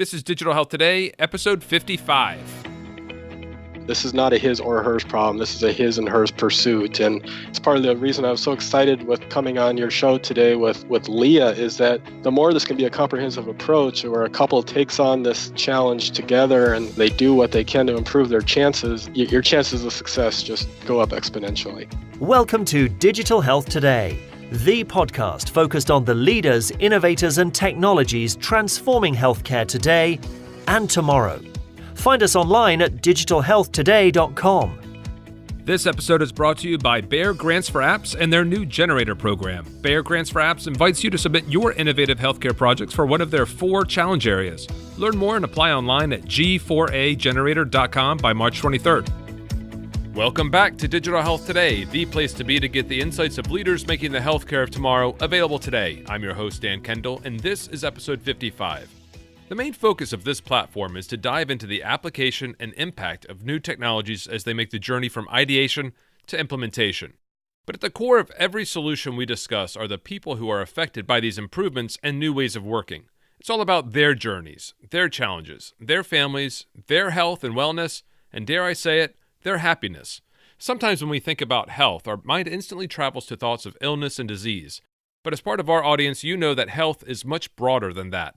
This is Digital Health Today, episode 55. This is not a his or hers problem. This is a his and hers pursuit. And it's part of the reason I was so excited with coming on your show today with Lea is that the more this can be a comprehensive approach where a couple takes on this challenge together and they do what they can to improve their chances, your chances of success just go up exponentially. Welcome to Digital Health Today, the podcast focused on the leaders, innovators, and technologies transforming healthcare today and tomorrow. Find us online at digitalhealthtoday.com. This episode is brought to you by Bayer Grants for Apps and their new Generator program. Bayer Grants for Apps invites you to submit your innovative healthcare projects for one of their 4 challenge areas. Learn more and apply online at g4agenerator.com by March 23rd. Welcome back to Digital Health Today, the place to be to get the insights of leaders making the healthcare of tomorrow available today. I'm your host, Dan Kendall, and this is episode 55. The main focus of this platform is to dive into the application and impact of new technologies as they make the journey from ideation to implementation. But at the core of every solution we discuss are the people who are affected by these improvements and new ways of working. It's all about their journeys, their challenges, their families, their health and wellness, and dare I say it, their happiness. Sometimes when we think about health, our mind instantly travels to thoughts of illness and disease. But as part of our audience, you know that health is much broader than that.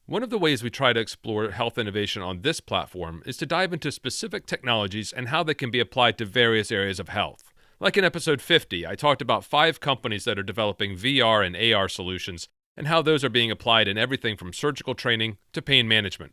One of the ways we try to explore health innovation on this platform is to dive into specific technologies and how they can be applied to various areas of health. Like in episode 50, I talked about 5 companies that are developing VR and AR solutions and how those are being applied in everything from surgical training to pain management.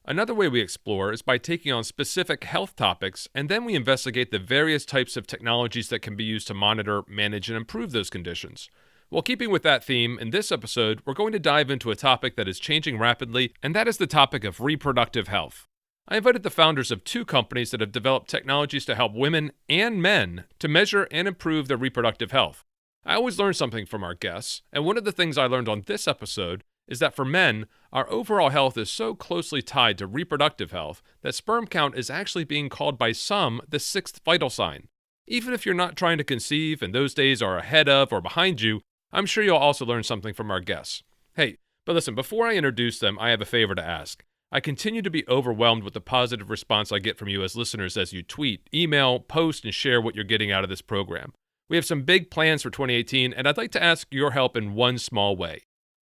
Another way we explore is by taking on specific health topics, and then we investigate the various types of technologies that can be used to monitor, manage, and improve those conditions. Well, keeping with that theme, in this episode, we're going to dive into a topic that is changing rapidly, and that is the topic of reproductive health. I invited the founders of 2 companies that have developed technologies to help women and men to measure and improve their reproductive health. I always learn something from our guests, and one of the things I learned on this episode is that for men, our overall health is so closely tied to reproductive health that sperm count is actually being called by some the 6th vital sign. Even if you're not trying to conceive and those days are ahead of or behind you, I'm sure you'll also learn something from our guests. Hey, but listen, before I introduce them, I have a favor to ask. I continue to be overwhelmed with the positive response I get from you as listeners as you tweet, email, post, and share what you're getting out of this program. We have some big plans for 2018, and I'd like to ask your help in one small way.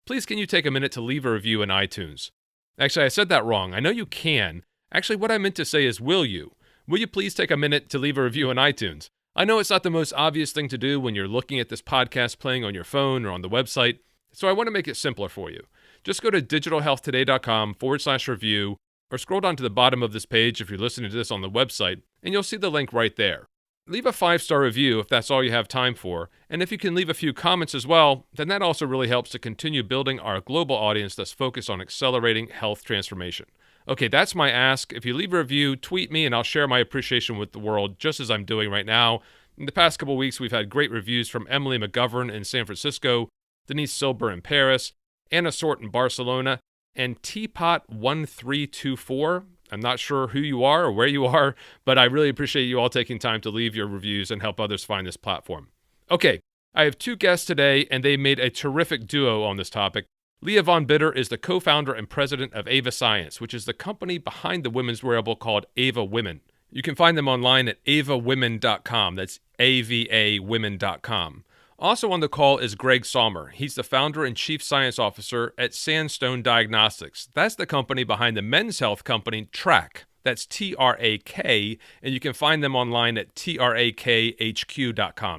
Please, can you take a minute to leave a review in iTunes? Actually, I said that wrong. I know you can. Actually, what I meant to say is, will you? Will you please take a minute to leave a review in iTunes? I know it's not the most obvious thing to do when you're looking at this podcast playing on your phone or on the website, so I want to make it simpler for you. Just go to digitalhealthtoday.com/review or scroll down to the bottom of this page if you're listening to this on the website, and you'll see the link right there. Leave a 5-star review if that's all you have time for, and if you can leave a few comments as well, then that also really helps to continue building our global audience that's focused on accelerating health transformation. Okay, that's my ask. If you leave a review, tweet me and I'll share my appreciation with the world, just as I'm doing right now. In the past couple weeks, we've had great reviews from Emily McGovern in San Francisco, Denise Silber in Paris, Anna Sort in Barcelona, and Teapot1324. I'm not sure who you are or where you are, but I really appreciate you all taking time to leave your reviews and help others find this platform. Okay, I have 2 guests today, and they made a terrific duo on this topic. Lea von Bidder is the co-founder and president of Ava Science, which is the company behind the women's wearable called Ava Women. You can find them online at avawomen.com. That's avawomen.com. Also on the call is Greg Sommer. He's the founder and chief science officer at Sandstone Diagnostics. That's the company behind the men's health company Trak. That's Trak, and you can find them online at trakhq.com,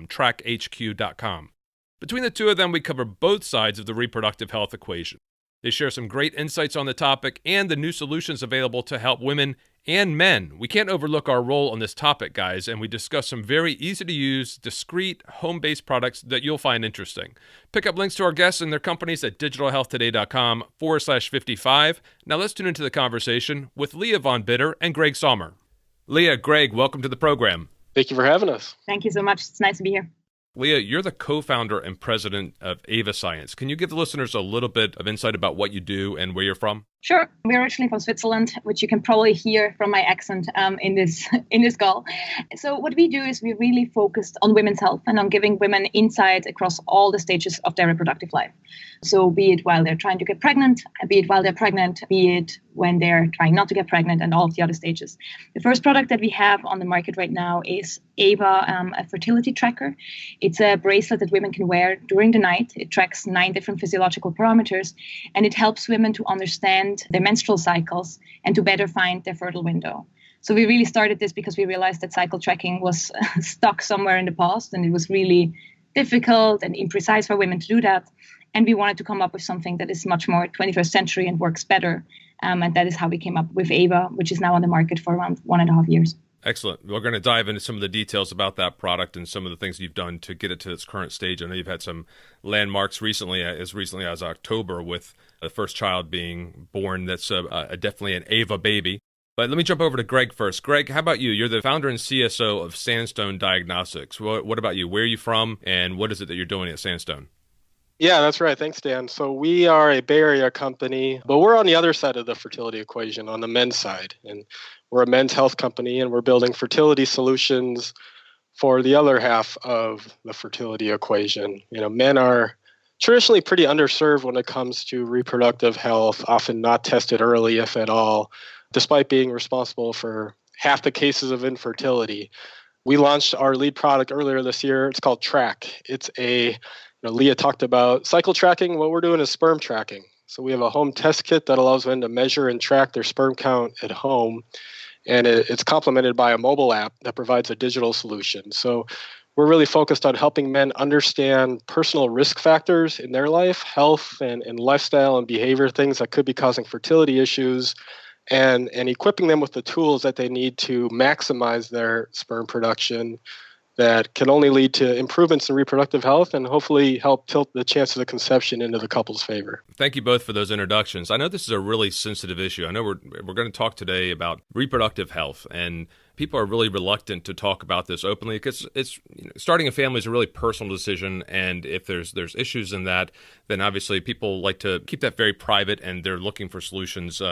trakhq.com. Between the 2 of them, we cover both sides of the reproductive health equation. They share some great insights on the topic and the new solutions available to help women and men. We can't overlook our role on this topic, guys, and we discuss some very easy-to-use, discrete, home-based products that you'll find interesting. Pick up links to our guests and their companies at digitalhealthtoday.com/55. Now let's tune into the conversation with Lea von Bidder and Greg Sommer. Lea, Greg, welcome to the program. Thank you for having us. Thank you so much. It's nice to be here. Lea, you're the co-founder and president of Ava Science. Can you give the listeners a little bit of insight about what you do and where you're from? Sure. We're originally from Switzerland, which you can probably hear from my accent in this call. So what we do is we really focused on women's health and on giving women insight across all the stages of their reproductive life. So be it while they're trying to get pregnant, be it while they're pregnant, be it when they're trying not to get pregnant, and all of the other stages. The first product that we have on the market right now is Ava, a fertility tracker. It's a bracelet that women can wear during the night. It tracks 9 different physiological parameters, and it helps women to understand their menstrual cycles and to better find their fertile window. So we really started this because we realized that cycle tracking was stuck somewhere in the past, and it was really difficult and imprecise for women to do that. And we wanted to come up with something that is much more 21st century and works better. And that is how we came up with Ava, which is now on the market for around 1.5 years. Excellent. We're going to dive into some of the details about that product and some of the things you've done to get it to its current stage. I know you've had some landmarks recently as October, with the first child being born. That's definitely an Ava baby. But let me jump over to Greg first. Greg, how about you? You're the founder and CSO of Sandstone Diagnostics. What about you? Where are you from, and what is it that you're doing at Sandstone? Yeah, that's right. Thanks, Dan. So we are a Bay Area company, but we're on the other side of the fertility equation, on the men's side. And we're a men's health company, and we're building fertility solutions for the other half of the fertility equation. Men are traditionally pretty underserved when it comes to reproductive health, often not tested early, if at all, despite being responsible for half the cases of infertility. We launched our lead product earlier this year. It's called Trak. It's Lea talked about cycle tracking. What we're doing is sperm tracking. So we have a home test kit that allows women to measure and track their sperm count at home. And it's complemented by a mobile app that provides a digital solution. So we're really focused on helping men understand personal risk factors in their life, health and lifestyle and behavior, things that could be causing fertility issues, and equipping them with the tools that they need to maximize their sperm production that can only lead to improvements in reproductive health and hopefully help tilt the chances of conception into the couple's favor. Thank you both for those introductions. I know this is a really sensitive issue. I know we're going to talk today about reproductive health, and people are really reluctant to talk about this openly because it's starting a family is a really personal decision, and if there's issues in that, then obviously people like to keep that very private, and they're looking for solutions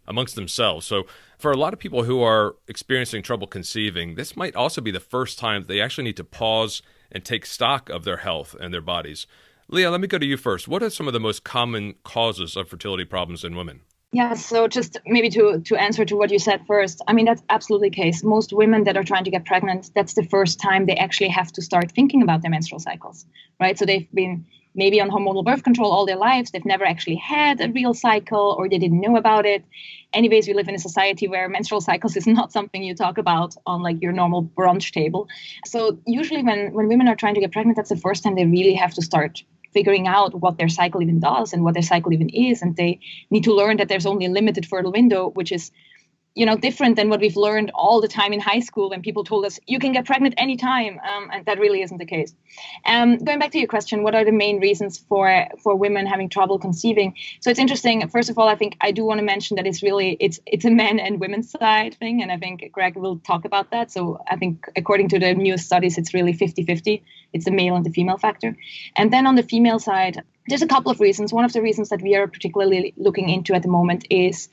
amongst themselves. So for a lot of people who are experiencing trouble conceiving, this might also be the first time they actually need to pause and take stock of their health and their bodies. Lea, let me go to you first. What are some of the most common causes of fertility problems in women? Yeah, so just maybe to answer to what you said first, I mean, that's absolutely the case. Most women that are trying to get pregnant, that's the first time they actually have to start thinking about their menstrual cycles, right? So they've been maybe on hormonal birth control all their lives. They've never actually had a real cycle, or they didn't know about it. Anyways, we live in a society where menstrual cycles is not something you talk about on like your normal brunch table. So usually when women are trying to get pregnant, that's the first time they really have to start figuring out what their cycle even does and what their cycle even is. And they need to learn that there's only a limited fertile window, which is, different than what we've learned all the time in high school when people told us you can get pregnant anytime. And that really isn't the case. Going back to your question, what are the main reasons for women having trouble conceiving? So it's interesting. First of all, I think I do want to mention that it's a men and women's side thing. And I think Greg will talk about that. So I think according to the newest studies, it's really 50-50. It's the male and the female factor. And then on the female side, there's a couple of reasons. One of the reasons that we are particularly looking into at the moment is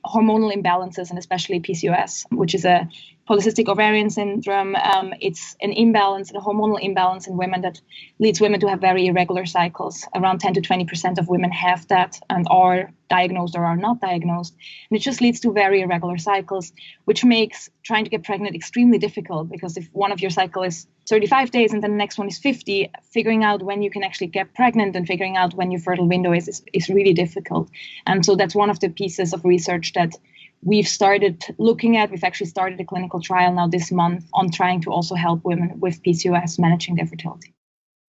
hormonal imbalances, and especially PCOS, which is a polycystic ovarian syndrome. It's an imbalance, a hormonal imbalance in women that leads women to have very irregular cycles. Around 10 to 20% of women have that and are diagnosed or are not diagnosed. And it just leads to very irregular cycles, which makes trying to get pregnant extremely difficult, because if one of your cycle is 35 days and then the next one is 50, figuring out when you can actually get pregnant and figuring out when your fertile window is really difficult. And so that's one of the pieces of research that we've started looking at. We've actually started a clinical trial now this month on trying to also help women with PCOS managing their fertility.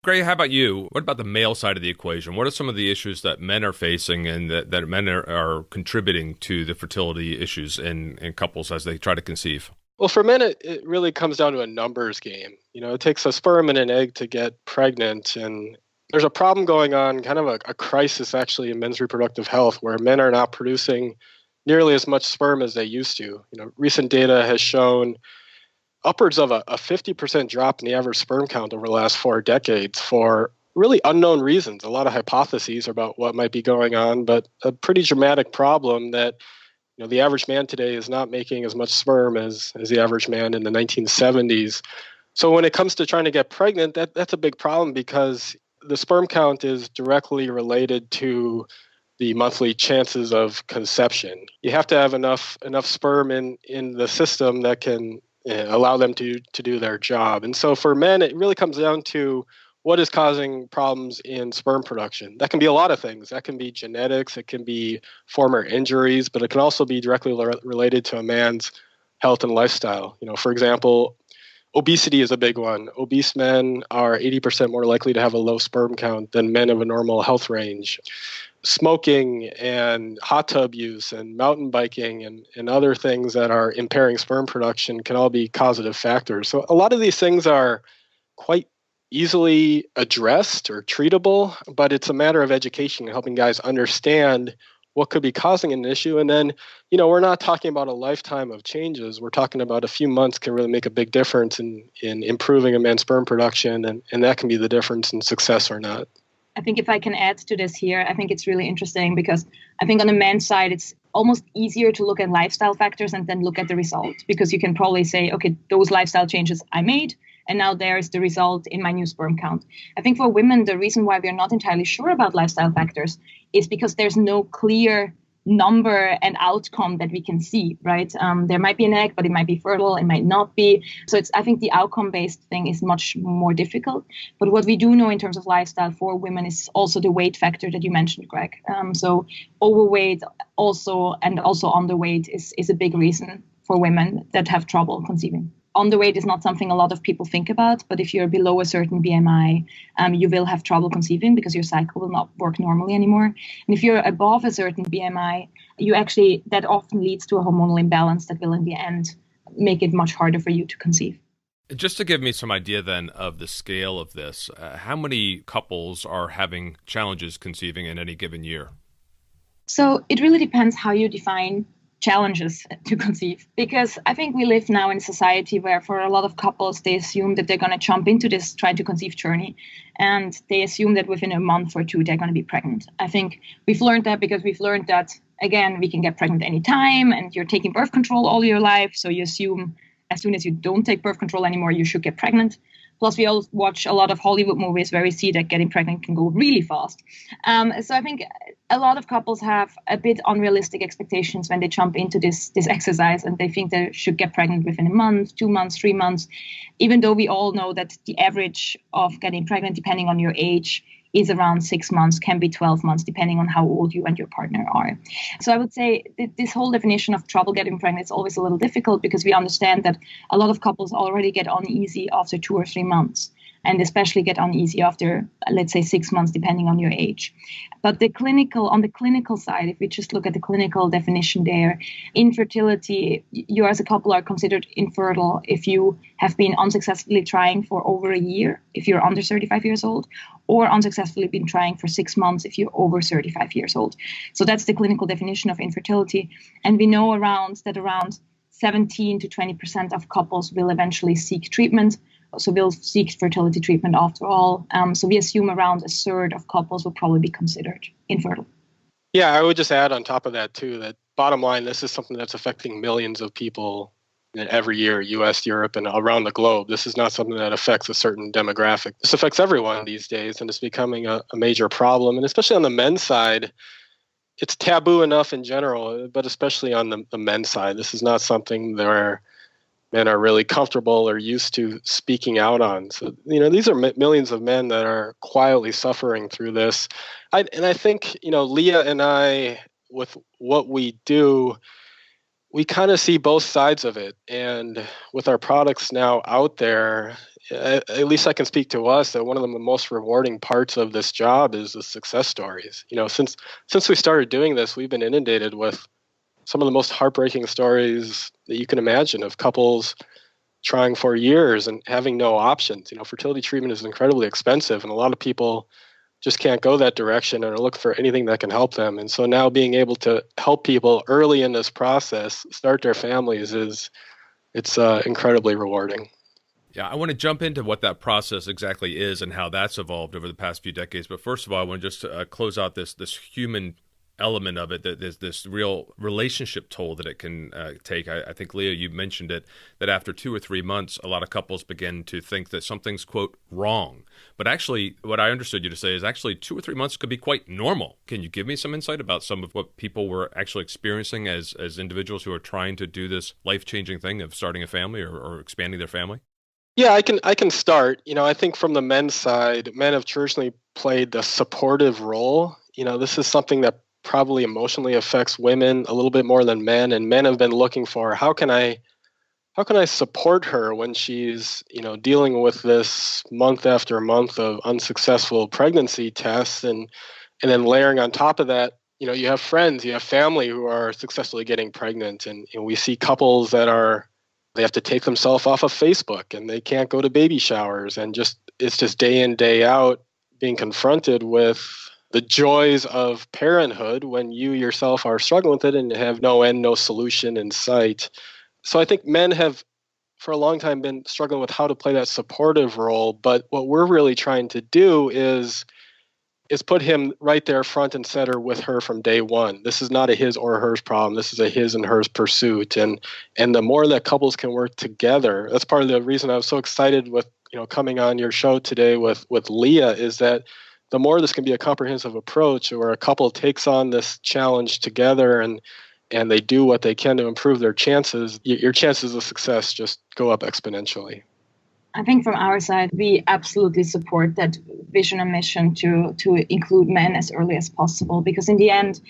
Greg, how about you? What about the male side of the equation? What are some of the issues that men are facing and that men are contributing to the fertility issues in couples as they try to conceive? Well, for men, it really comes down to a numbers game. It takes a sperm and an egg to get pregnant. And there's a problem going on, kind of a crisis actually in men's reproductive health, where men are not producing nearly as much sperm as they used to. Recent data has shown upwards of a 50% drop in the average sperm count over the last 4 decades for really unknown reasons, a lot of hypotheses about what might be going on, but a pretty dramatic problem that the average man today is not making as much sperm as the average man in the 1970s. So when it comes to trying to get pregnant, that's a big problem because the sperm count is directly related to the monthly chances of conception. You have to have enough sperm in the system that can allow them to do their job. And so for men, it really comes down to what is causing problems in sperm production. That can be a lot of things. That can be genetics, it can be former injuries, but it can also be directly related to a man's health and lifestyle. For example, obesity is a big one. Obese men are 80% more likely to have a low sperm count than men of a normal health range. Smoking and hot tub use and mountain biking and other things that are impairing sperm production can all be causative factors. So a lot of these things are quite easily addressed or treatable, but it's a matter of education and helping guys understand what could be causing an issue. And then, we're not talking about a lifetime of changes. We're talking about a few months can really make a big difference in improving a man's sperm production, and that can be the difference in success or not. I think if I can add to this here, I think it's really interesting because I think on the men's side, it's almost easier to look at lifestyle factors and then look at the result, because you can probably say, okay, those lifestyle changes I made, and now there's the result in my new sperm count. I think for women, the reason why we're not entirely sure about lifestyle factors is because there's no clear number and outcome that we can see, right? There might be an egg, but it might be fertile, it might not be. So I think the outcome-based thing is much more difficult. But what we do know in terms of lifestyle for women is also the weight factor that you mentioned, Greg. So overweight also underweight is a big reason for women that have trouble conceiving. Underweight is not something a lot of people think about, but if you're below a certain BMI, you will have trouble conceiving because your cycle will not work normally anymore. And if you're above a certain BMI, that often leads to a hormonal imbalance that will in the end make it much harder for you to conceive. Just to give me some idea then of the scale of this, how many couples are having challenges conceiving in any given year? So it really depends how you define challenges to conceive, because I think we live now in a society where for a lot of couples, they assume that they're going to jump into this try to conceive journey, and they assume that within a month or two, they're going to be pregnant. I think we've learned that because we've learned that, again, we can get pregnant anytime and you're taking birth control all your life. So you assume as soon as you don't take birth control anymore, you should get pregnant. Plus, we all watch a lot of Hollywood movies where we see that getting pregnant can go really fast. So I think a lot of couples have a bit unrealistic expectations when they jump into this exercise, and they think they should get pregnant within a month, 2 months, 3 months, even though we all know that the average of getting pregnant, depending on your age, is around 6 months, can be 12 months, depending on how old you and your partner are. So I would say this whole definition of trouble getting pregnant is always a little difficult, because we understand that a lot of couples already get uneasy after 2 or 3 months, and especially get uneasy after, let's say, 6 months, depending on your age. But on the clinical side, if we just look at the clinical definition there, infertility, you as a couple are considered infertile if you have been unsuccessfully trying for over a year, if you're under 35 years old, or unsuccessfully been trying for 6 months if you're over 35 years old. So that's the clinical definition of infertility. And we know around 17 to 20% of couples will eventually seek treatment. So we'll seek fertility treatment after all. So we assume around a third of couples will probably be considered infertile. Yeah, I would just add on top of that too, that bottom line, this is something that's affecting millions of people every year, US, Europe, and around the globe. This is not something that affects a certain demographic. This affects everyone these days, and it's becoming a major problem. And especially on the men's side, it's taboo enough in general, but especially on the men's side. This is not something where men are really comfortable or used to speaking out on. So, these are millions of men that are quietly suffering through this. I think, Lea and I, with what we do, we kind of see both sides of it. And with our products now out there, at least I can speak to us, that one of the most rewarding parts of this job is the success stories. Since we started doing this, we've been inundated with some of the most heartbreaking stories that you can imagine of couples trying for years and having no options. Fertility treatment is incredibly expensive, and a lot of people just can't go that direction and are looking for anything that can help them. And so now being able to help people early in this process start their families it's incredibly rewarding. Yeah, I want to jump into what that process exactly is and how that's evolved over the past few decades. But first of all, I want to just close out this human element of it, that there's this real relationship toll that it can take. I think, Lea, you mentioned it, that after 2 or 3 months, a lot of couples begin to think that something's, quote, wrong. But actually, what I understood you to say is actually 2 or 3 months could be quite normal. Can you give me some insight about some of what people were actually experiencing as individuals who are trying to do this life-changing thing of starting a family or expanding their family? Yeah, I can start. I think from the men's side, men have traditionally played the supportive role. This is something that probably emotionally affects women a little bit more than men, and men have been looking for how can I support her when she's dealing with this month after month of unsuccessful pregnancy tests, and then layering on top of that, you have friends, you have family who are successfully getting pregnant, and we see couples that they have to take themselves off of Facebook and they can't go to baby showers, and it's just day in, day out being confronted with the joys of parenthood when you yourself are struggling with it and have no end, no solution in sight. So I think men have for a long time been struggling with how to play that supportive role. But what we're really trying to do is put him right there front and center with her from day one. This is not a his or hers problem. This is a his and hers pursuit. And the more that couples can work together, that's part of the reason I was so excited with coming on your show today with Lea, is that the more this can be a comprehensive approach where a couple takes on this challenge together and they do what they can to improve their chances, your chances of success just go up exponentially. I think from our side, we absolutely support that vision and mission to include men as early as possible, because in the end,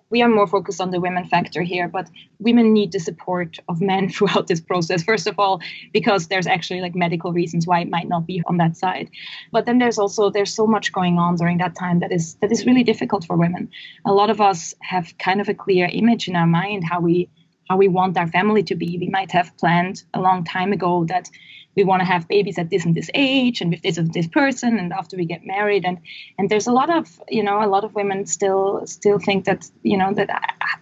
we are more focused on the women factor here, but women need the support of men throughout this process. First of all, because there's actually medical reasons why it might not be on that side. But then there's so much going on during that time that is really difficult for women. A lot of us have kind of a clear image in our mind how we want our family to be. We might have planned a long time ago that we want to have babies at this and this age and with this and this person, and after we get married, and there's a lot of women still think that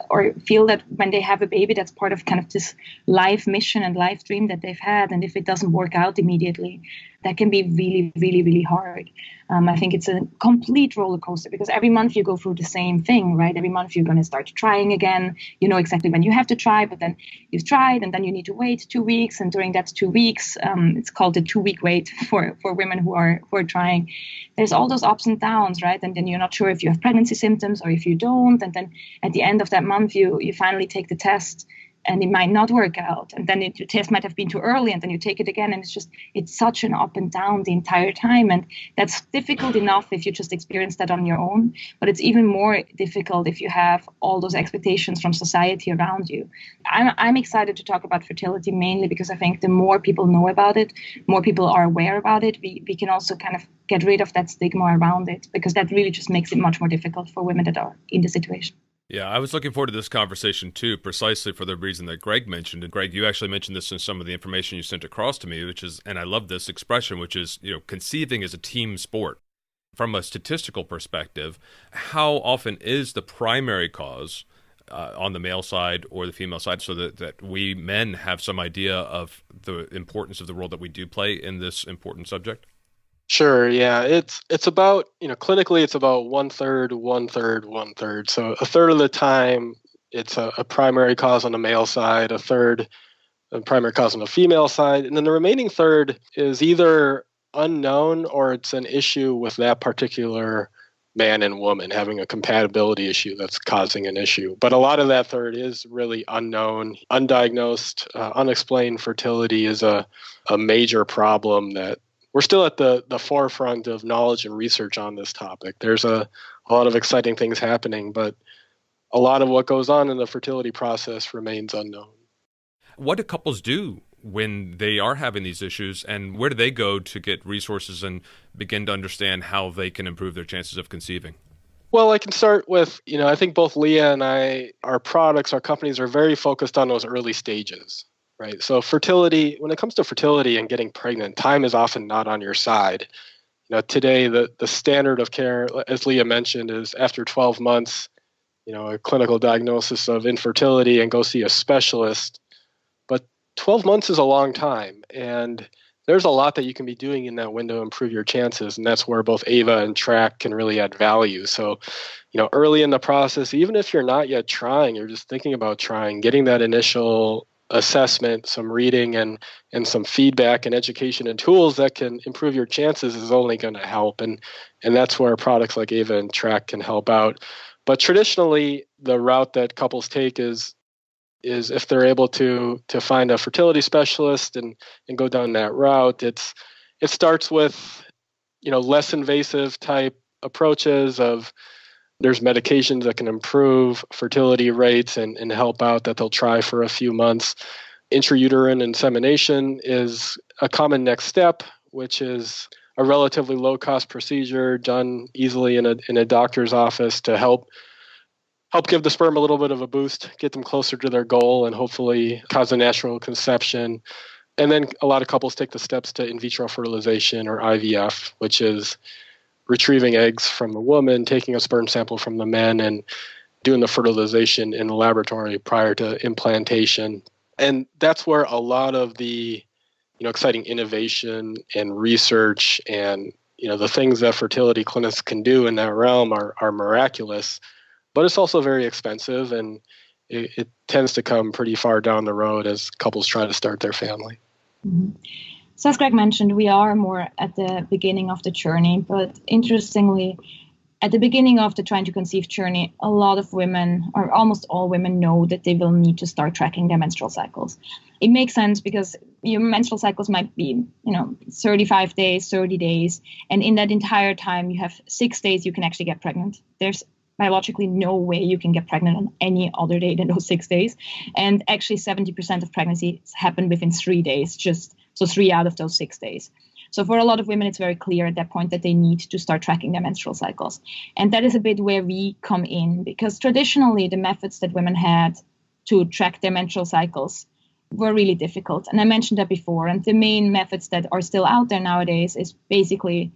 or feel that when they have a baby, that's part of kind of this life mission and life dream that they've had, and if it doesn't work out immediately, that can be really, really, really hard. I think it's a complete roller coaster, because every month you go through the same thing, right? Every month you're going to start trying again. You know exactly when you have to try, but then you've tried and then you need to wait 2 weeks. And during that 2 weeks, it's called the 2-week wait for women who are trying. There's all those ups and downs, right? And then you're not sure if you have pregnancy symptoms or if you don't. And then at the end of that month, you finally take the test, and it might not work out. And then the test might have been too early, and then you take it again. And it's such an up and down the entire time. And that's difficult enough if you just experience that on your own. But it's even more difficult if you have all those expectations from society around you. I'm excited to talk about fertility mainly because I think the more people know about it, more people are aware about it, we can also kind of get rid of that stigma around it, because that really just makes it much more difficult for women that are in the situation. Yeah, I was looking forward to this conversation too, precisely for the reason that Greg mentioned. And Greg, you actually mentioned this in some of the information you sent across to me, which is, and I love this expression, which is, conceiving is a team sport. From a statistical perspective, how often is the primary cause on the male side or the female side, so that we men have some idea of the importance of the role that we do play in this important subject? Sure. Yeah. It's about, clinically it's about 1/3, 1/3, 1/3. So a third of the time it's a primary cause on the male side, a third a primary cause on the female side. And then the remaining third is either unknown or it's an issue with that particular man and woman having a compatibility issue that's causing an issue. But a lot of that third is really unknown, undiagnosed, unexplained fertility is a major problem that we're still at the forefront of knowledge and research on this topic. There's a lot of exciting things happening, but a lot of what goes on in the fertility process remains unknown. What do couples do when they are having these issues, and where do they go to get resources and begin to understand how they can improve their chances of conceiving? Well, I can start with, I think both Lea and I, our products, our companies are very focused on those early stages. Right. So fertility, when it comes to fertility and getting pregnant, time is often not on your side. Today, the standard of care, as Lea mentioned, is after 12 months, a clinical diagnosis of infertility and go see a specialist. But 12 months is a long time. And there's a lot that you can be doing in that window to improve your chances. And that's where both Ava and Trak can really add value. So, early in the process, even if you're not yet trying, you're just thinking about trying, getting that initial assessment, some reading and some feedback and education and tools that can improve your chances is only going to help. And that's where products like Ava and Trak can help out. But traditionally, the route that couples take is if they're able to find a fertility specialist and go down that route, it starts with less invasive type approaches of there's medications that can improve fertility rates and help out that they'll try for a few months. Intrauterine insemination is a common next step, which is a relatively low-cost procedure done easily in a doctor's office to help give the sperm a little bit of a boost, get them closer to their goal, and hopefully cause a natural conception. And then a lot of couples take the steps to in vitro fertilization or IVF, which is retrieving eggs from the woman, taking a sperm sample from the men, and doing the fertilization in the laboratory prior to implantation. And that's where a lot of the exciting innovation and research and the things that fertility clinics can do in that realm are miraculous. But it's also very expensive, and it tends to come pretty far down the road as couples try to start their family. Mm-hmm. So as Greg mentioned, we are more at the beginning of the journey. But interestingly, at the beginning of the trying to conceive journey, a lot of women, or almost all women, know that they will need to start tracking their menstrual cycles. It makes sense because your menstrual cycles might be, 35 days, 30 days. And in that entire time, you have 6 days you can actually get pregnant. There's biologically no way you can get pregnant on any other day than those 6 days. And actually 70% of pregnancies happen within 3 days, so 3 out of those 6 days. So for a lot of women, it's very clear at that point that they need to start tracking their menstrual cycles. And that is a bit where we come in, because traditionally the methods that women had to track their menstrual cycles were really difficult. And I mentioned that before. And the main methods that are still out there nowadays is basically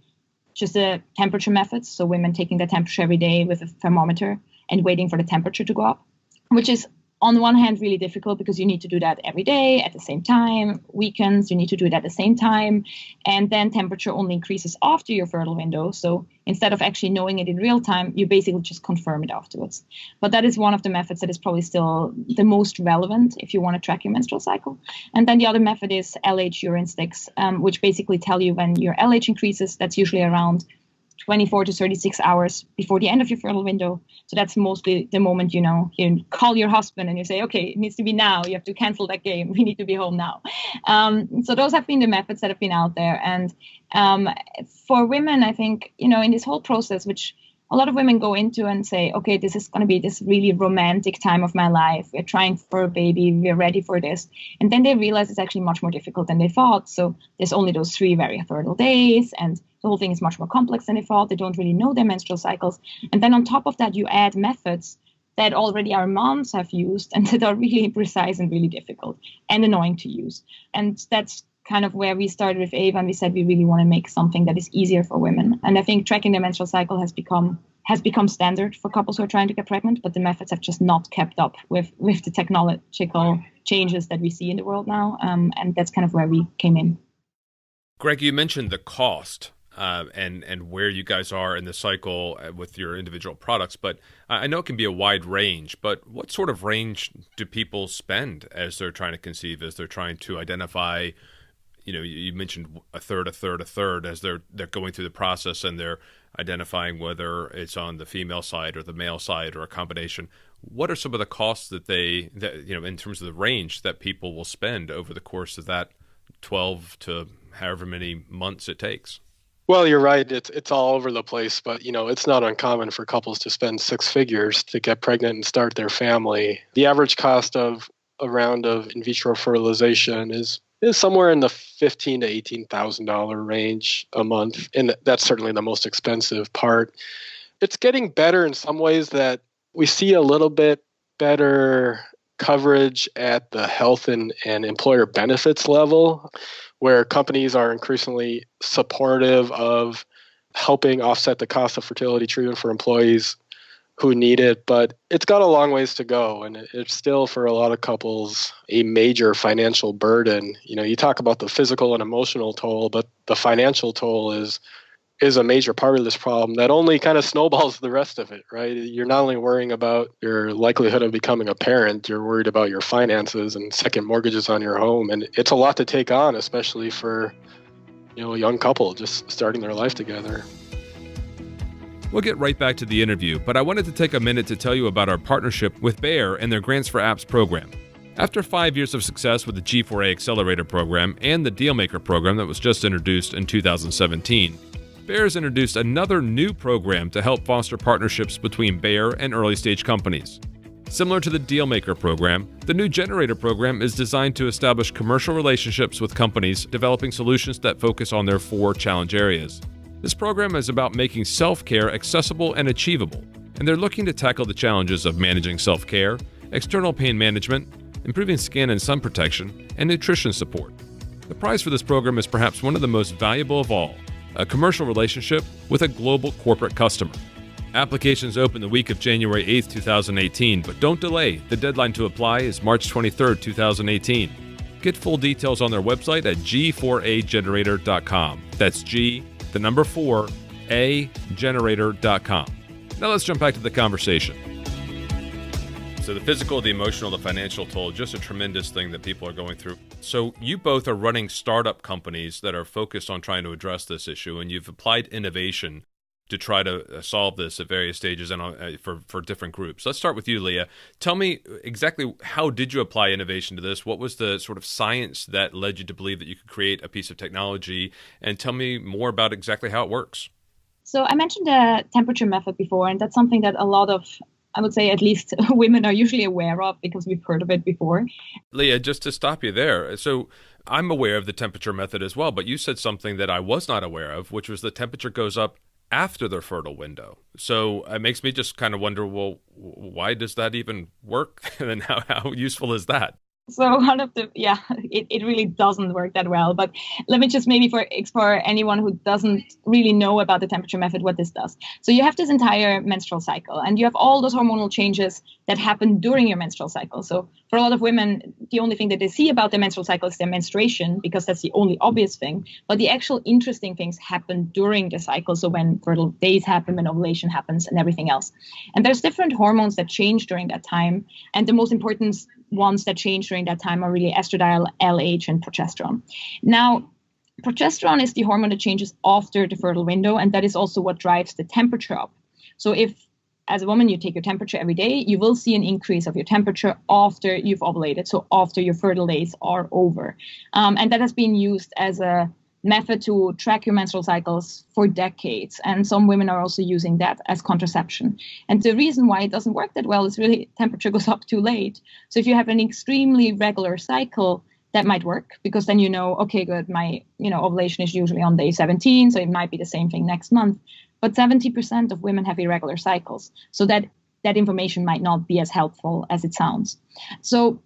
just the temperature methods. So women taking the temperature every day with a thermometer and waiting for the temperature to go up, which is on one hand really difficult because you need to do that every day at the same time. Weekends, you need to do it at the same time. And then temperature only increases after your fertile window. So instead of actually knowing it in real time, you basically just confirm it afterwards. But that is one of the methods that is probably still the most relevant if you want to track your menstrual cycle. And then the other method is LH urine sticks, which basically tell you when your LH increases. That's usually around 24 to 36 hours before the end of your fertile window. So that's mostly the moment, you call your husband and you say, okay, it needs to be now. You have to cancel that game. We need to be home now. So those have been the methods that have been out there. And for women, I think, in this whole process, which a lot of women go into and say, okay, this is going to be this really romantic time of my life. We're trying for a baby. We're ready for this. And then they realize it's actually much more difficult than they thought. So there's only those 3 very fertile days, and the whole thing is much more complex than they thought. They don't really know their menstrual cycles. And then on top of that, you add methods that already our moms have used and that are really precise and really difficult and annoying to use. And that's kind of where we started with Ava, and we said we really want to make something that is easier for women. And I think tracking their menstrual cycle has become standard for couples who are trying to get pregnant, but the methods have just not kept up with the technological changes that we see in the world now. And that's kind of where we came in. Greg, you mentioned the cost and where you guys are in the cycle with your individual products, but I know it can be a wide range, but what sort of range do people spend as they're trying to conceive, as they're trying to identify? You mentioned a third, as they're going through the process and they're identifying whether it's on the female side or the male side or a combination. What are some of the costs that in terms of the range that people will spend over the course of that 12 to however many months it takes? Well, you're right. It's all over the place, but it's not uncommon for couples to spend 6 figures to get pregnant and start their family. The average cost of a round of in vitro fertilization is somewhere in the $15,000 to $18,000 range a month, and that's certainly the most expensive part. It's getting better in some ways that we see a little bit better coverage at the health and employer benefits level, where companies are increasingly supportive of helping offset the cost of fertility treatment for employees who need it, but it's got a long ways to go. And it's still, for a lot of couples, a major financial burden. You talk about the physical and emotional toll, but the financial toll is a major part of this problem that only kind of snowballs the rest of it, right? You're not only worrying about your likelihood of becoming a parent, you're worried about your finances and second mortgages on your home. And it's a lot to take on, especially for, a young couple just starting their life together. We'll get right back to the interview, but I wanted to take a minute to tell you about our partnership with Bayer and their Grants for Apps program. After 5 years of success with the G4A Accelerator program and the Dealmaker program that was just introduced in 2017, Bayer has introduced another new program to help foster partnerships between Bayer and early-stage companies. Similar to the Dealmaker program, the new Generator program is designed to establish commercial relationships with companies developing solutions that focus on their 4 challenge areas. This program is about making self-care accessible and achievable, and they're looking to tackle the challenges of managing self-care, external pain management, improving skin and sun protection, and nutrition support. The prize for this program is perhaps one of the most valuable of all, a commercial relationship with a global corporate customer. Applications open the week of January 8, 2018, but don't delay. The deadline to apply is March 23, 2018. Get full details on their website at g4agenerator.com. That's G4agenerator.com. Now let's jump back to the conversation. So the physical, the emotional, the financial toll, just a tremendous thing that people are going through. So you both are running startup companies that are focused on trying to address this issue, and you've applied innovation to try to solve this at various stages and for different groups. Let's start with you, Lea. Tell me exactly, how did you apply innovation to this? What was the sort of science that led you to believe that you could create a piece of technology? And tell me more about exactly how it works. So I mentioned the temperature method before, and that's something that a lot of, I would say at least women are usually aware of because we've heard of it before. Lea, just to stop you there. So I'm aware of the temperature method as well, but you said something that I was not aware of, which was the temperature goes up after their fertile window. So it makes me just kind of wonder, well, why does that even work? And how useful is that? So it really doesn't work that well. But let me just maybe for anyone who doesn't really know about the temperature method, what this does. So you have this entire menstrual cycle, and you have all those hormonal changes that happen during your menstrual cycle. So for a lot of women, the only thing that they see about their menstrual cycle is their menstruation, because that's the only obvious thing. But the actual interesting things happen during the cycle. So when fertile days happen, when ovulation happens, and everything else. And there's different hormones that change during that time. And the most important ones that change during that time are really estradiol, LH, and progesterone. Now, progesterone is the hormone that changes after the fertile window, and that is also what drives the temperature up. So if, as a woman, you take your temperature every day, you will see an increase of your temperature after you've ovulated, so after your fertile days are over. And that has been used as a method to track your menstrual cycles for decades. And some women are also using that as contraception. And the reason why it doesn't work that well is really temperature goes up too late. So if you have an extremely regular cycle, that might work, because then okay, good, my ovulation is usually on day 17, so it might be the same thing next month. But 70% of women have irregular cycles. So that information might not be as helpful as it sounds. So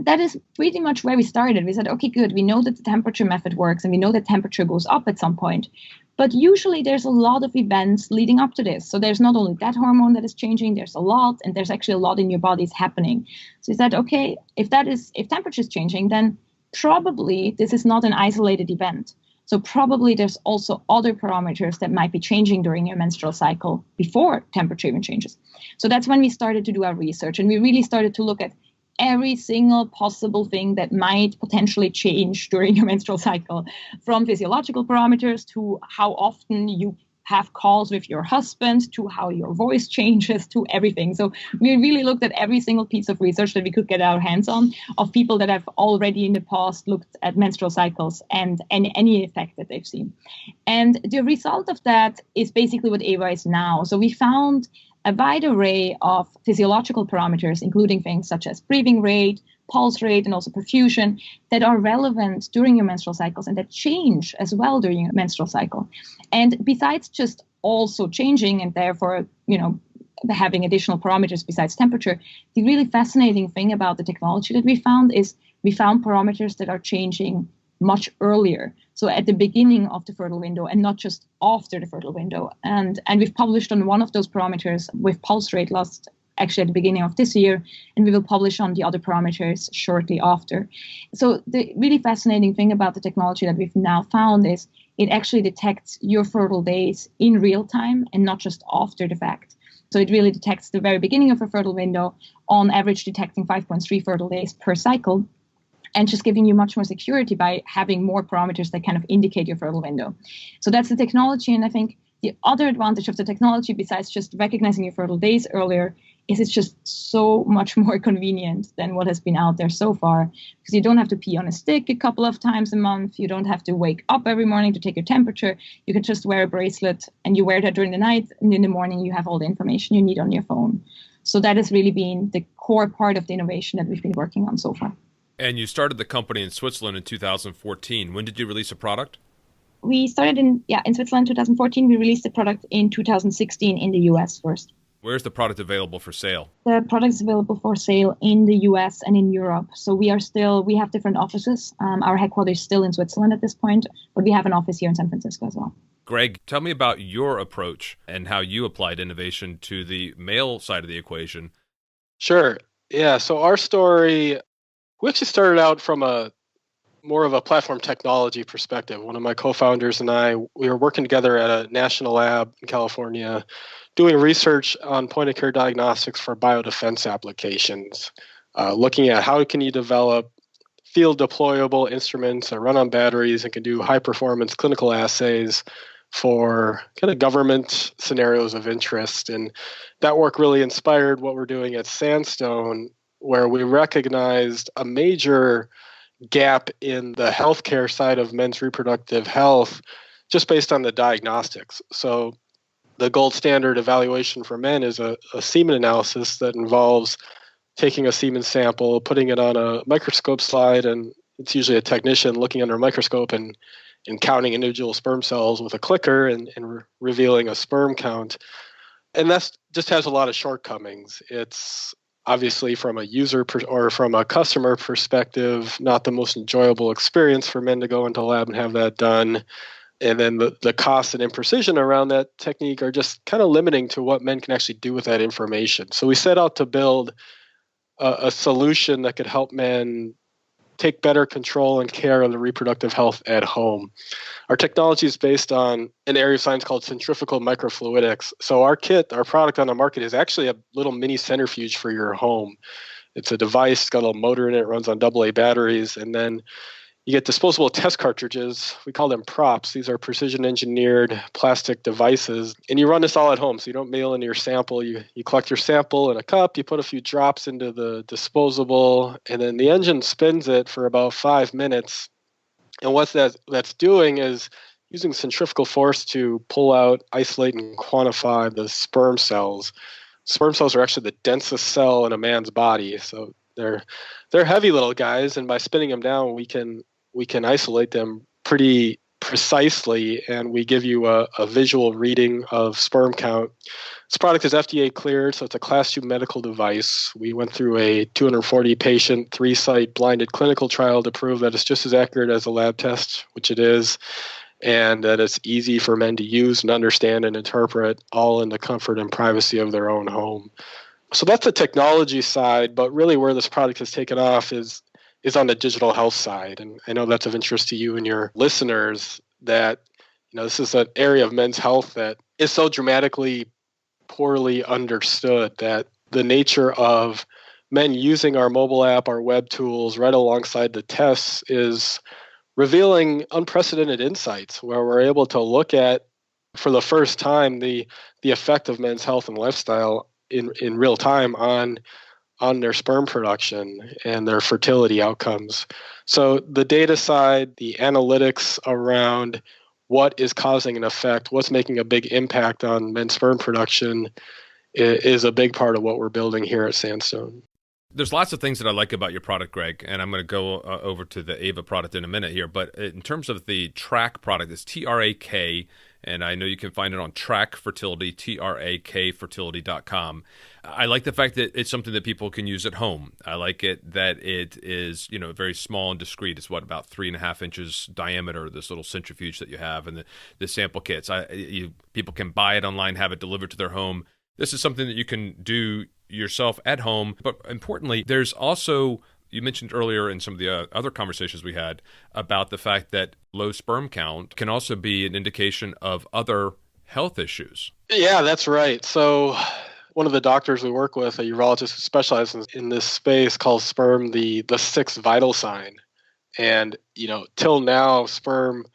that is pretty much where we started. We said, okay, good. We know that the temperature method works, and we know that temperature goes up at some point. But usually there's a lot of events leading up to this. So there's not only that hormone that is changing, there's a lot, and there's actually a lot in your bodies happening. So we said, okay, if temperature is changing, then probably this is not an isolated event. So probably there's also other parameters that might be changing during your menstrual cycle before temperature even changes. So that's when we started to do our research, and we really started to look at every single possible thing that might potentially change during your menstrual cycle, from physiological parameters to how often you have calls with your husband, to how your voice changes, to everything. So we really looked at every single piece of research that we could get our hands on of people that have already in the past looked at menstrual cycles and any effect that they've seen. And the result of that is basically what Ava is now. So we found a wide array of physiological parameters, including things such as breathing rate, pulse rate, and also perfusion, that are relevant during your menstrual cycles and that change as well during your menstrual cycle. And besides just also changing and therefore, having additional parameters besides temperature, the really fascinating thing about the technology that we found is we found parameters that are changing much earlier. So at the beginning of the fertile window and not just after the fertile window. And we've published on one of those parameters with pulse rate loss actually at the beginning of this year, and we will publish on the other parameters shortly after. So the really fascinating thing about the technology that we've now found is it actually detects your fertile days in real time and not just after the fact. So it really detects the very beginning of a fertile window, on average detecting 5.3 fertile days per cycle, and just giving you much more security by having more parameters that kind of indicate your fertile window. So that's the technology. And I think the other advantage of the technology, besides just recognizing your fertile days earlier, is it's just so much more convenient than what has been out there so far, because you don't have to pee on a stick a couple of times a month. You don't have to wake up every morning to take your temperature. You can just wear a bracelet and you wear that during the night, and in the morning you have all the information you need on your phone. So that has really been the core part of the innovation that we've been working on so far. And you started the company in Switzerland in 2014. When did you release a product? We started in Switzerland in 2014. We released the product in 2016 in the US first. Where's the product available for sale? The product is available for sale in the US and in Europe. So we have different offices. Our headquarters is still in Switzerland at this point, but we have an office here in San Francisco as well. Greg, tell me about your approach and how you applied innovation to the male side of the equation. Sure. Yeah. So our story, we actually started out from more of a platform technology perspective. One of my co-founders and I, we were working together at a national lab in California, doing research on point-of-care diagnostics for biodefense applications, looking at how can you develop field deployable instruments that run on batteries and can do high-performance clinical assays for kind of government scenarios of interest. And that work really inspired what we're doing at Sandstone, where we recognized a major gap in the healthcare side of men's reproductive health just based on the diagnostics. So the gold standard evaluation for men is a semen analysis that involves taking a semen sample, putting it on a microscope slide, and it's usually a technician looking under a microscope and counting individual sperm cells with a clicker and revealing a sperm count. And that just has a lot of shortcomings. It's obviously from a user or from a customer perspective, not the most enjoyable experience for men to go into a lab and have that done. And then the cost and imprecision around that technique are just kind of limiting to what men can actually do with that information. So we set out to build a solution that could help men take better control and care of the reproductive health at home. Our technology is based on an area of science called centrifugal microfluidics. So our product on the market is actually a little mini centrifuge for your home. It's a device, it's got a little motor in it, runs on AA batteries, and then you get disposable test cartridges. We call them props. These are precision engineered plastic devices. And you run this all at home. So you don't mail in your sample. You collect your sample in a cup. You put a few drops into the disposable. And then the engine spins it for about 5 minutes. And what that's doing is using centrifugal force to pull out, isolate, and quantify the sperm cells. Sperm cells are actually the densest cell in a man's body. So they're heavy little guys. And by spinning them down, we can isolate them pretty precisely, and we give you a visual reading of sperm count. This product is FDA cleared, so it's a Class 2 medical device. We went through a 240-patient, 3-site blinded clinical trial to prove that it's just as accurate as a lab test, which it is, and that it's easy for men to use and understand and interpret, all in the comfort and privacy of their own home. So that's the technology side, but really where this product has taken off is on the digital health side. And I know that's of interest to you and your listeners, that this is an area of men's health that is so dramatically poorly understood, that the nature of men using our mobile app, our web tools, right alongside the tests is revealing unprecedented insights where we're able to look at, for the first time, the effect of men's health and lifestyle in real time on their sperm production and their fertility outcomes. So the data side, the analytics around what is causing an effect, what's making a big impact on men's sperm production is a big part of what we're building here at Sandstone. There's lots of things that I like about your product, Greg, and I'm going to go over to the Ava product in a minute here. But in terms of the Trak product, it's Trak, And I know you can find it on Trak Fertility, Trak fertility.com. I like the fact that it's something that people can use at home. I like it that it is, very small and discreet. It's about 3.5 inches diameter, this little centrifuge that you have, and the sample kits. People can buy it online, have it delivered to their home. This is something that you can do yourself at home. But importantly, there's also, you mentioned earlier in some of the other conversations we had about the fact that low sperm count can also be an indication of other health issues. Yeah, that's right. So one of the doctors we work with, a urologist who specializes in this space, calls sperm the sixth vital sign. And, till now, sperm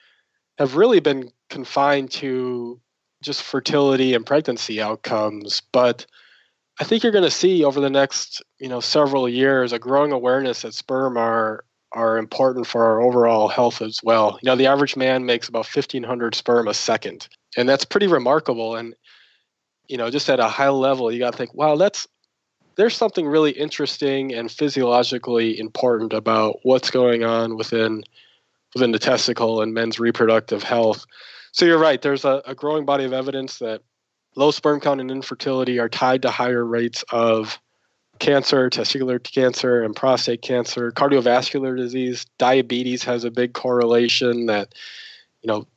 have really been confined to just fertility and pregnancy outcomes. But I think you're going to see over the next, several years, a growing awareness that sperm are important for our overall health as well. The average man makes about 1,500 sperm a second, and that's pretty remarkable. And, just at a high level, you got to think, wow, there's something really interesting and physiologically important about what's going on within the testicle and men's reproductive health. So you're right. There's a growing body of evidence that low sperm count and infertility are tied to higher rates of cancer, testicular cancer, and prostate cancer. Cardiovascular disease, diabetes has a big correlation that,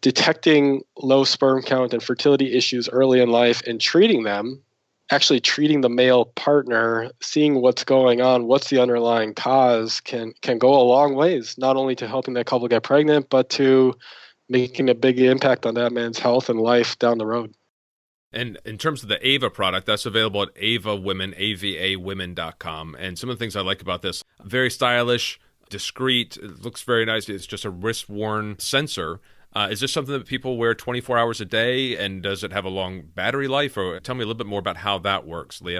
detecting low sperm count and fertility issues early in life and treating them, actually treating the male partner, seeing what's going on, what's the underlying cause, can go a long ways, not only to helping that couple get pregnant, but to making a big impact on that man's health and life down the road. And in terms of the Ava product, that's available at Ava Women, avawomen.com. And some of the things I like about this, very stylish, discreet, it looks very nice. It's just a wrist-worn sensor. Is this something that people wear 24 hours a day, and does it have a long battery life? Or tell me a little bit more about how that works, Lea.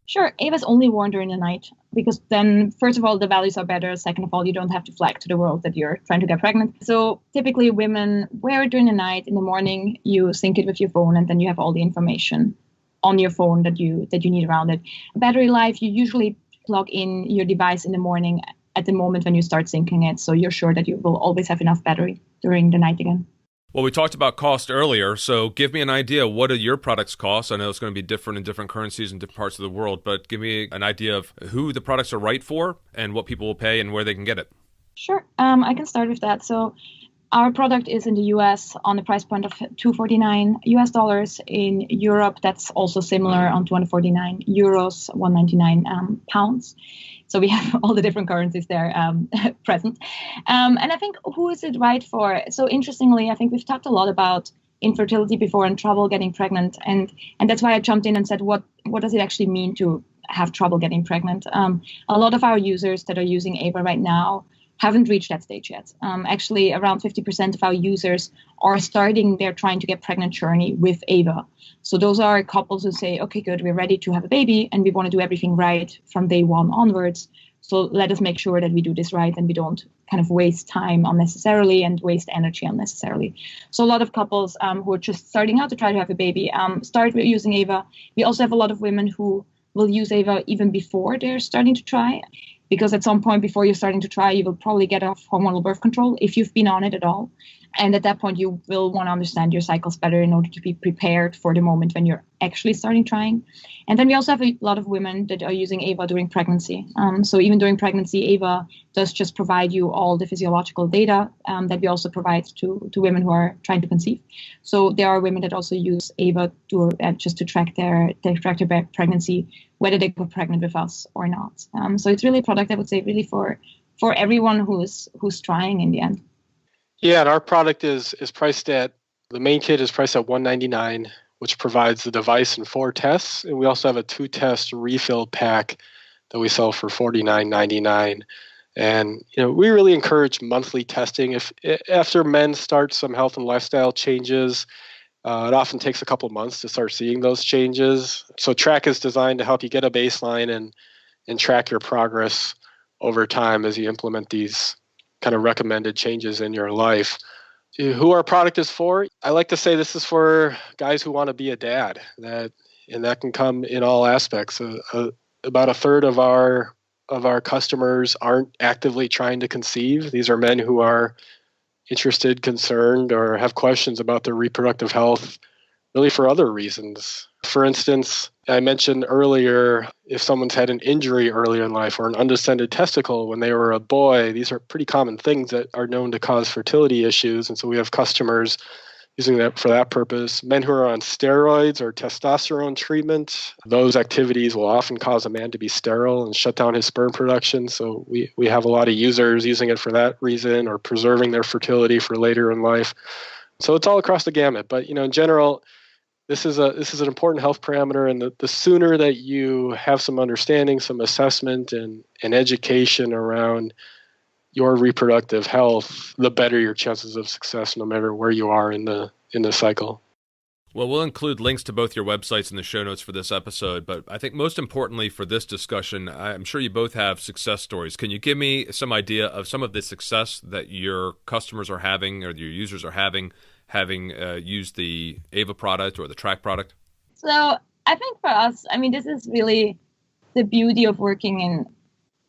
Sure. Ava's only worn during the night because then, first of all, the values are better. Second of all, you don't have to flag to the world that you're trying to get pregnant. So typically women wear it during the night. In the morning, you sync it with your phone, and then you have all the information on your phone that you need around it. Battery life, you usually plug in your device in the morning at the moment when you start syncing it. So you're sure that you will always have enough battery during the night again. Well, we talked about cost earlier, so give me an idea. What do your products cost? I know it's going to be different in different currencies in different parts of the world, but give me an idea of who the products are right for and what people will pay and where they can get it. Sure. I can start with that. So our product is in the US on the price point of $249 US. In Europe, that's also similar on 249 euros, 199 pounds. So we have all the different currencies there present. And I think who is it right for? So interestingly, I think we've talked a lot about infertility before and trouble getting pregnant. And that's why I jumped in and said, what does it actually mean to have trouble getting pregnant? A lot of our users that are using Ava right now haven't reached that stage yet. Actually, around 50% of our users are starting their trying to get pregnant journey with Ava. So those are couples who say, okay, good, we're ready to have a baby and we want to do everything right from day one onwards. So let us make sure that we do this right and we don't kind of waste time unnecessarily and waste energy unnecessarily. So a lot of couples who are just starting out to try to have a baby start using Ava. We also have a lot of women who will use Ava even before they're starting to try. Because at some point before you're starting to try, you will probably get off hormonal birth control if you've been on it at all. And at that point, you will want to understand your cycles better in order to be prepared for the moment when you're actually starting trying. And then we also have a lot of women that are using Ava during pregnancy. So even during pregnancy, Ava does just provide you all the physiological data that we also provide to women who are trying to conceive. So there are women that also use Ava just to track their pregnancy, whether they got pregnant with us or not. So it's really a product, I would say, really for everyone who's trying in the end. Yeah, and our product is priced at, the main kit is priced at $199, which provides the device and 4 tests. And we also have a 2-test refill pack that we sell for $49.99. And we really encourage monthly testing. If after men start some health and lifestyle changes, it often takes a couple months to start seeing those changes. So Trak is designed to help you get a baseline and track your progress over time as you implement these kind of recommended changes in your life. Who our product is for? I like to say this is for guys who want to be a dad, and that can come in all aspects. About a third of our customers aren't actively trying to conceive. These are men who are interested, concerned, or have questions about their reproductive health, really for other reasons. For instance, I mentioned earlier, if someone's had an injury earlier in life or an undescended testicle when they were a boy, these are pretty common things that are known to cause fertility issues. And so we have customers using that for that purpose. Men who are on steroids or testosterone treatment, those activities will often cause a man to be sterile and shut down his sperm production. So we have a lot of users using it for that reason, or preserving their fertility for later in life. So it's all across the gamut. But in general, this is an important health parameter, and the sooner that you have some understanding, some assessment, and education around your reproductive health, the better your chances of success, no matter where you are in the cycle. Well, we'll include links to both your websites in the show notes for this episode, but I think most importantly for this discussion, I'm sure you both have success stories. Can you give me some idea of some of the success that your customers are having or your users are having used the Ava product or the Trak product? So I think for us, this is really the beauty of working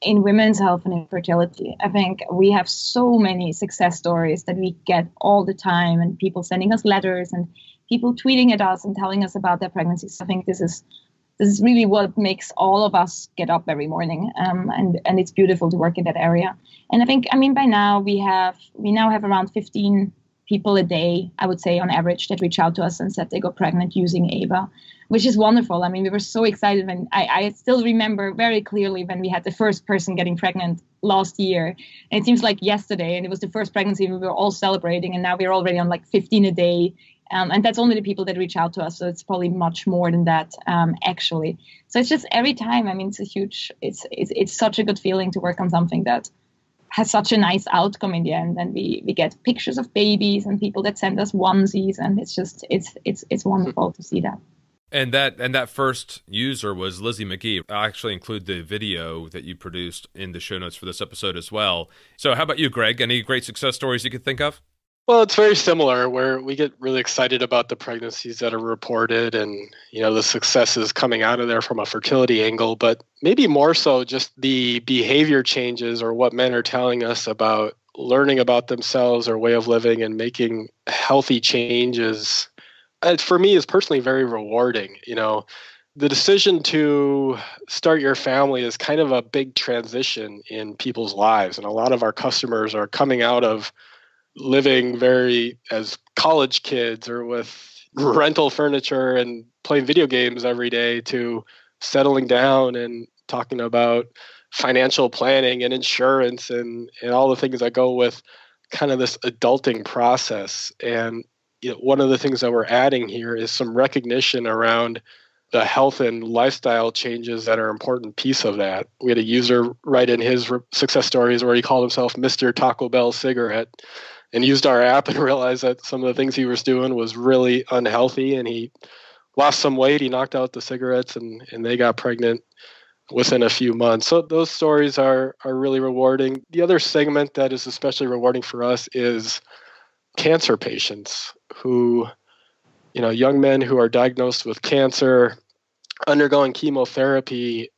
in women's health and infertility. I think we have so many success stories that we get all the time, and people sending us letters and people tweeting at us and telling us about their pregnancies. I think this is really what makes all of us get up every morning, and it's beautiful to work in that area. And I think, by now we now have around 15 people a day, I would say on average, that reach out to us and said they got pregnant using Ava, which is wonderful. We were so excited when I still remember very clearly when we had the first person getting pregnant last year. And it seems like yesterday, and it was the first pregnancy we were all celebrating, and now we're already on like 15 a day. And that's only the people that reach out to us. So it's probably much more than that, actually. So it's just every time, it's such a good feeling to work on something that has such a nice outcome in the end. And we get pictures of babies and people that send us onesies, and it's wonderful to see that. And that first user was Lizzie McGee. I'll actually include the video that you produced in the show notes for this episode as well. So how about you, Greg? Any great success stories you could think of? Well, it's very similar, where we get really excited about the pregnancies that are reported and, the successes coming out of there from a fertility angle, but maybe more so just the behavior changes or what men are telling us about learning about themselves or way of living and making healthy changes. For me, is personally very rewarding. The decision to start your family is kind of a big transition in people's lives. And a lot of our customers are coming out of living as college kids or with rental furniture and playing video games every day to settling down and talking about financial planning and insurance and all the things that go with kind of this adulting process. And one of the things that we're adding here is some recognition around the health and lifestyle changes that are an important piece of that. We had a user write in his success stories where he called himself Mr. Taco Bell Cigarette, and used our app and realized that some of the things he was doing was really unhealthy, and he lost some weight. He knocked out the cigarettes, and they got pregnant within a few months. So those stories are really rewarding. The other segment that is especially rewarding for us is cancer patients who, young men who are diagnosed with cancer, undergoing chemotherapy,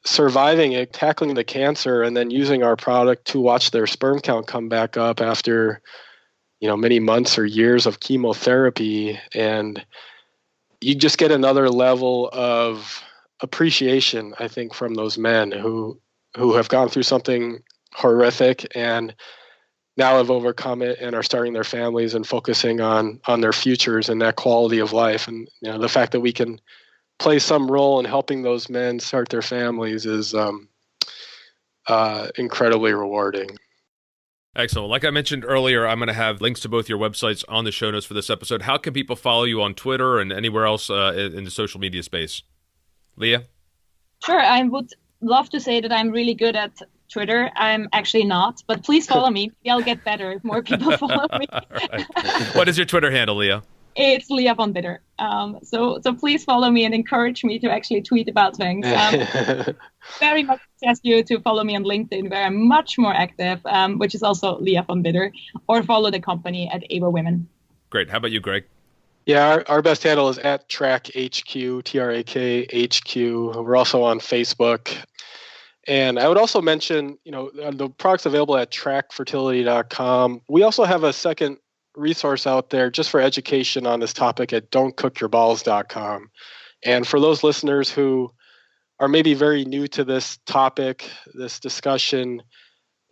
surviving it, tackling the cancer, and then using our product to watch their sperm count come back up after, many months or years of chemotherapy. And you just get another level of appreciation, I think, from those men who have gone through something horrific and now have overcome it and are starting their families and focusing on their futures and that quality of life. And the fact that we can play some role in helping those men start their families is incredibly rewarding. Excellent. Like I mentioned earlier, I'm going to have links to both your websites on the show notes for this episode. How can people follow you on Twitter and anywhere else in the social media space? Lea? Sure. I would love to say that I'm really good at Twitter. I'm actually not, but please follow me. Maybe I'll get better if more people follow me. Right. What is your Twitter handle, Lea? It's Lea von Bidder. So please follow me and encourage me to actually tweet about things. Very much suggest you to follow me on LinkedIn, where I'm much more active, which is also Lea von Bidder, or follow the company at Ava Women. Great. How about you, Greg? Yeah, our best handle is at Trak HQ, TRAK HQ. We're also on Facebook. And I would also mention, the products available at trakfertility.com. We also have a second resource out there just for education on this topic at don'tcookyourballs.com. And for those listeners who are maybe very new to this topic, this discussion,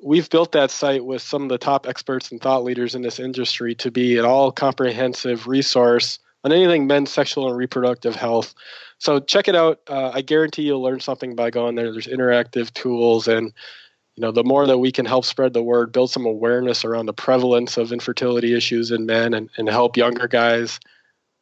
we've built that site with some of the top experts and thought leaders in this industry to be an all-comprehensive resource on anything men's sexual and reproductive health. So check it out. I guarantee you'll learn something by going there. There's interactive tools, and the more that we can help spread the word, build some awareness around the prevalence of infertility issues in men, and help younger guys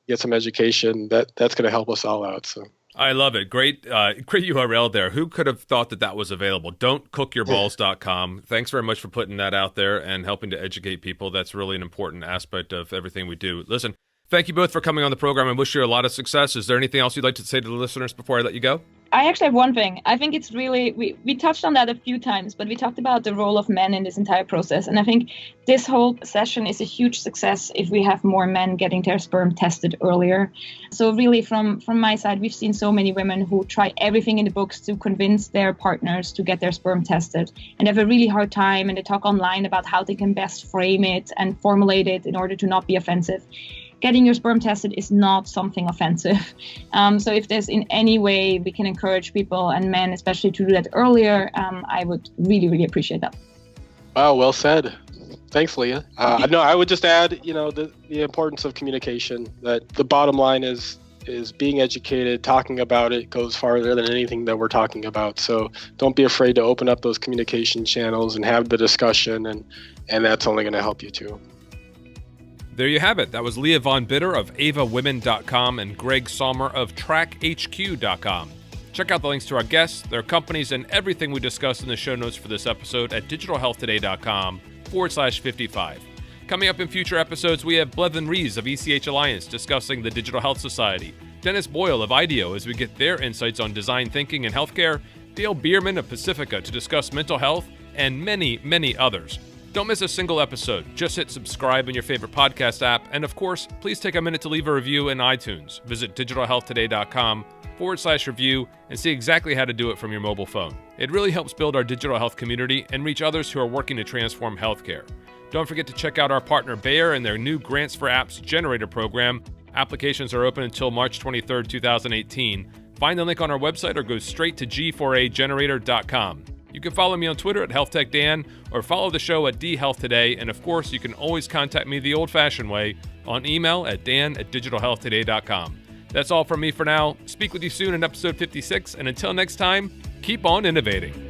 get some education, that's going to help us all out. So I love it. Great URL there. Who could have thought that was available? Don'tcookyourballs.com. Thanks very much for putting that out there and helping to educate people. That's really an important aspect of everything we do. Listen, thank you both for coming on the program. I wish you a lot of success. Is there anything else you'd like to say to the listeners before I let you go? I actually have one thing. I think it's really, we touched on that a few times, but we talked about the role of men in this entire process. And I think this whole session is a huge success if we have more men getting their sperm tested earlier. So really from my side, we've seen so many women who try everything in the books to convince their partners to get their sperm tested. And they have a really hard time, and they talk online about how they can best frame it and formulate it in order to not be offensive. Getting your sperm tested is not something offensive. So if there's in any way we can encourage people and men especially to do that earlier, I would really, really appreciate that. Wow, well said. Thanks, Lea. No, I would just add, the importance of communication, that the bottom line is being educated, talking about it goes farther than anything that we're talking about. So don't be afraid to open up those communication channels and have the discussion, and that's only going to help you too. There you have it. That was Lea von Bidder of avawomen.com and Greg Sommer of trakhq.com. Check out the links to our guests, their companies, and everything we discussed in the show notes for this episode at digitalhealthtoday.com/55. Coming up in future episodes, we have Blevin Rees of ECH Alliance discussing the Digital Health Society, Dennis Boyle of IDEO as we get their insights on design thinking and healthcare, Dale Bierman of Pacifica to discuss mental health, and many, many others. Don't miss a single episode. Just hit subscribe in your favorite podcast app. And of course, please take a minute to leave a review in iTunes. Visit digitalhealthtoday.com/review and see exactly how to do it from your mobile phone. It really helps build our digital health community and reach others who are working to transform healthcare. Don't forget to check out our partner Bayer and their new Grants for Apps Generator program. Applications are open until March 23rd, 2018. Find the link on our website or go straight to g4agenerator.com. You can follow me on Twitter at HealthTechDan or follow the show at dHealthToday. And of course, you can always contact me the old-fashioned way on email at dan@digitalhealthtoday.com. That's all from me for now. Speak with you soon in episode 56. And until next time, keep on innovating.